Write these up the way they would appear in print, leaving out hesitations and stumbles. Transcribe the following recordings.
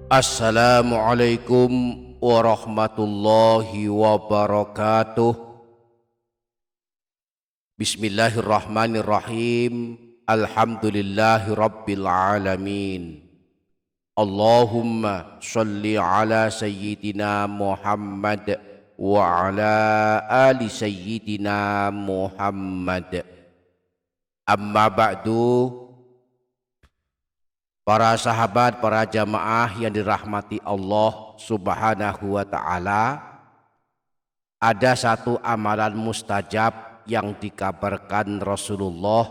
Assalamualaikum warahmatullahi wabarakatuh. Bismillahirrahmanirrahim. Alhamdulillahi rabbil alamin. Allahumma sholli ala sayyidina Muhammad wa ala ali sayyidina Muhammad. Amma ba'du. Para sahabat, para jamaah yang dirahmati Allah Subhanahu wa ta'ala, ada satu amalan mustajab yang dikabarkan Rasulullah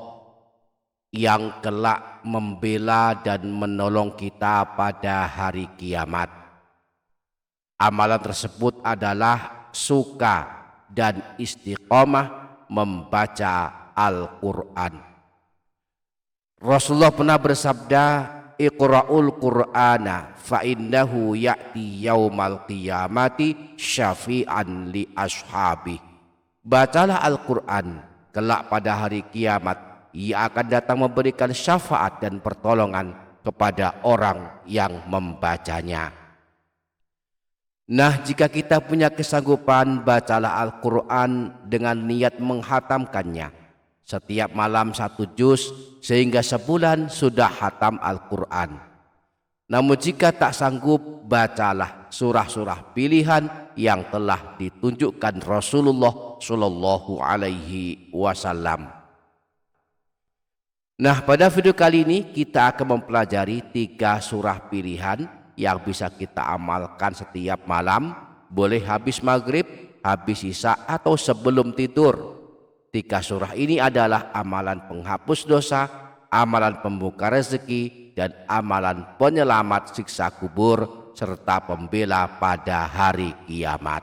yang kelak membela dan menolong kita pada hari kiamat. Amalan tersebut adalah suka dan istiqomah membaca Al-Quran. Rasulullah pernah bersabda, Iqra'ul Qur'ana fa innahu ya'ti yaumal qiyamati syafi'an li ashabi. Bacalah Al-Quran, kelak pada hari kiamat ia akan datang memberikan syafaat dan pertolongan kepada orang yang membacanya. Nah, jika kita punya kesanggupan, bacalah Al-Quran dengan niat menghatamkannya setiap malam 1 juz, sehingga sebulan sudah hatam Al-Quran. Namun jika tak sanggup, bacalah surah-surah pilihan yang telah ditunjukkan Rasulullah Shallallahu Alaihi Wasallam. Nah, pada video kali ini kita akan mempelajari 3 surah pilihan yang bisa kita amalkan setiap malam, boleh habis maghrib, habis isya, atau sebelum tidur. 3 surah ini adalah amalan penghapus dosa, amalan pembuka rezeki, dan amalan penyelamat siksa kubur, serta pembela pada hari kiamat.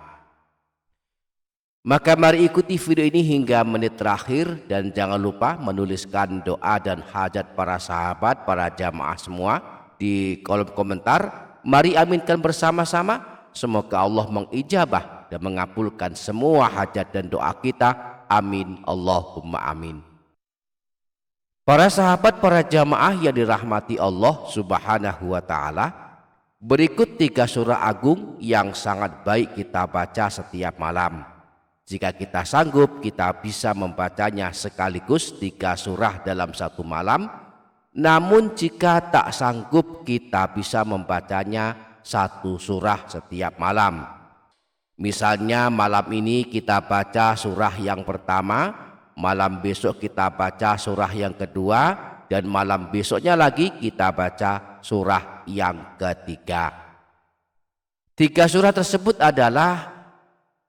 Maka mari ikuti video ini hingga menit terakhir, dan jangan lupa menuliskan doa dan hajat para sahabat, para jamaah semua di kolom komentar. Mari aminkan bersama-sama, semoga Allah mengijabah dan mengabulkan semua hajat dan doa kita. Amin, Allahumma amin. Para sahabat, para jamaah yang dirahmati Allah Subhanahu wa ta'ala, berikut 3 surah agung yang sangat baik kita baca setiap malam. Jika kita sanggup, kita bisa membacanya sekaligus 3 surah dalam 1 malam. Namun jika tak sanggup, kita bisa membacanya 1 surah setiap malam. Misalnya malam ini kita baca surah yang pertama, malam besok kita baca surah yang kedua, dan malam besoknya lagi kita baca surah yang ketiga. 3 surah tersebut adalah: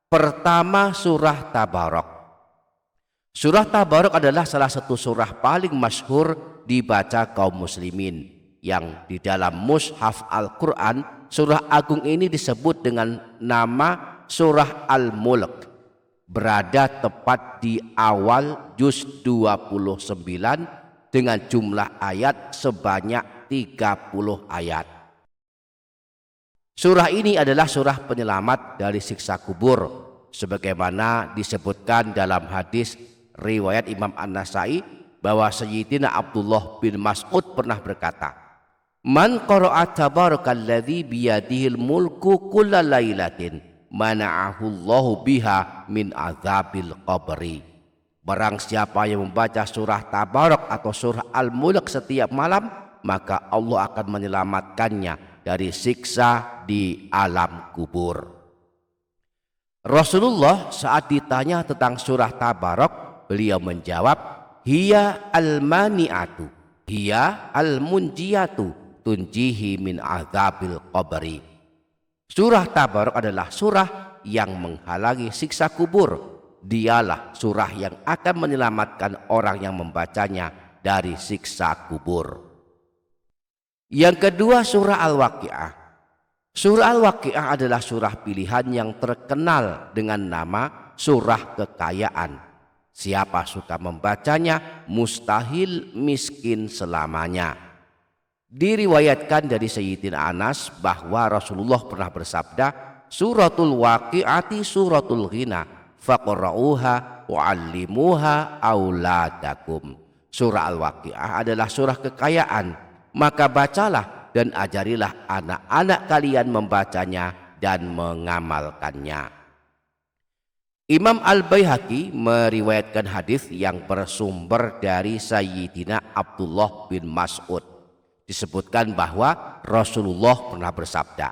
pertama, surah Tabarok. Surah Tabarok adalah salah satu surah paling masyhur dibaca kaum muslimin, yang di dalam mushaf Al-Quran surah agung ini disebut dengan nama Surah Al-Mulk, berada tepat di awal juz 29 dengan jumlah ayat sebanyak 30 ayat. Surah ini adalah surah penyelamat dari siksa kubur, sebagaimana disebutkan dalam hadis riwayat Imam An-Nasai bahwa Sayyidina Abdullah bin Mas'ud pernah berkata, Man qara'a tabarakalladzi biyadihil mulku kulla lailatin mana'ahullahu biha min azabil qabri. Barang siapa yang membaca surah Tabarok atau surah Al-Mulk setiap malam, maka Allah akan menyelamatkannya dari siksa di alam kubur. Rasulullah saat ditanya tentang surah Tabarok, beliau menjawab, hiya al-mani'atu, hiya al-munjiyatu, tunjihi min azabil qabri. Surah Tabarok adalah surah yang menghalangi siksa kubur. Dialah surah yang akan menyelamatkan orang yang membacanya dari siksa kubur. Yang kedua, surah Al-Waqi'ah. Surah Al-Waqi'ah adalah surah pilihan yang terkenal dengan nama surah kekayaan. Siapa suka membacanya, mustahil miskin selamanya. Diriwayatkan dari Sayyidina Anas bahwa Rasulullah pernah bersabda, Suratul Waqi'ati suratul ghina, faqra'uha wa'allimuha auladakum. Surah Al-Waqi'ah adalah surah kekayaan, maka bacalah dan ajarilah anak-anak kalian membacanya dan mengamalkannya. Imam Al-Baihaqi meriwayatkan hadis yang bersumber dari Sayyidina Abdullah bin Mas'ud. Disebutkan bahwa Rasulullah pernah bersabda,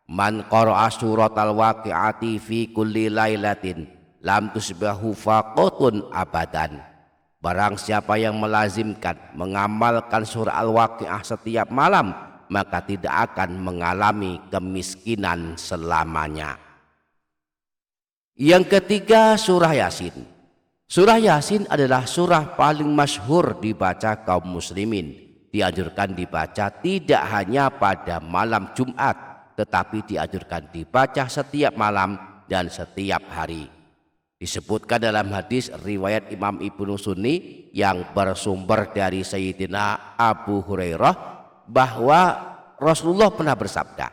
"Man qara'a suratal waqi'ati fi kulli lailatin lam tusbahu faqatun abadan." Barang siapa yang melazimkan mengamalkan surah Al-Waqi'ah setiap malam, maka tidak akan mengalami kemiskinan selamanya. Yang ketiga, surah Yasin. Surah Yasin adalah surah paling masyhur dibaca kaum muslimin. Dianjurkan dibaca tidak hanya pada malam Jumat, tetapi dianjurkan dibaca setiap malam dan setiap hari. Disebutkan dalam hadis riwayat Imam Ibnu Sunni yang bersumber dari Sayyidina Abu Hurairah bahwa Rasulullah pernah bersabda,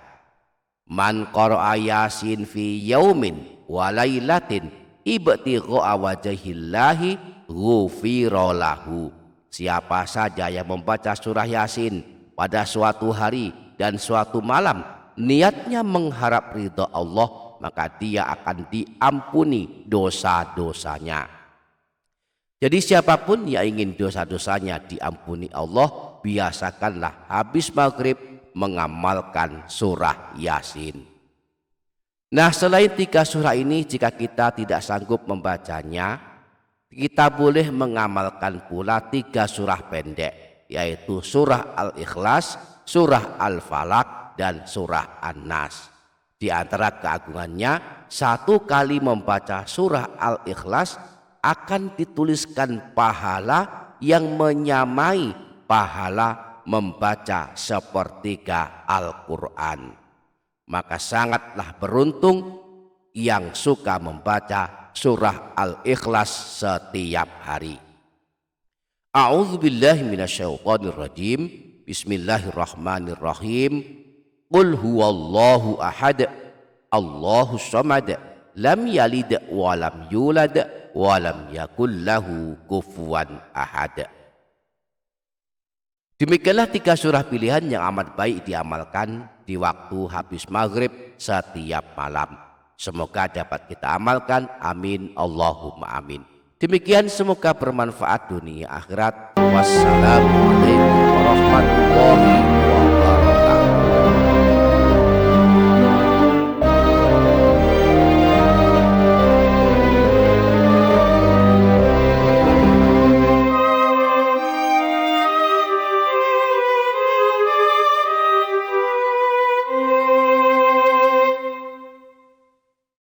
"Man qara'a Yasin fi yaumin wa lailatin ibtigha'a wajhillahi ghufira lahu." Siapa saja yang membaca surah Yasin pada suatu hari dan suatu malam, niatnya mengharap ridha Allah, maka dia akan diampuni dosa-dosanya. Jadi siapapun yang ingin dosa-dosanya diampuni Allah, biasakanlah habis maghrib mengamalkan surah Yasin. Nah, selain 3 surah ini, jika kita tidak sanggup membacanya, kita boleh mengamalkan pula 3 surah pendek, yaitu surah Al-Ikhlas, surah Al-Falaq, dan surah An-Nas. Di antara keagungannya, 1 kali membaca surah Al-Ikhlas akan dituliskan pahala yang menyamai pahala membaca sepertiga Al-Quran. Maka sangatlah beruntung yang suka membaca surah Al-Ikhlas setiap hari. A'udzubillahi minasyaitonirrajim. Bismillahirrahmanirrahim. Qul huwallahu ahad, Allahus samad, lam yalid wa lam yulad wa lam yakul lahu kufuwan ahad. Demikianlah 3 surah pilihan yang amat baik diamalkan di waktu habis maghrib setiap malam. Semoga dapat kita amalkan. Amin Allahumma amin. Demikian, semoga bermanfaat dunia akhirat. Wassalamualaikum warahmatullahi wabarakatuh.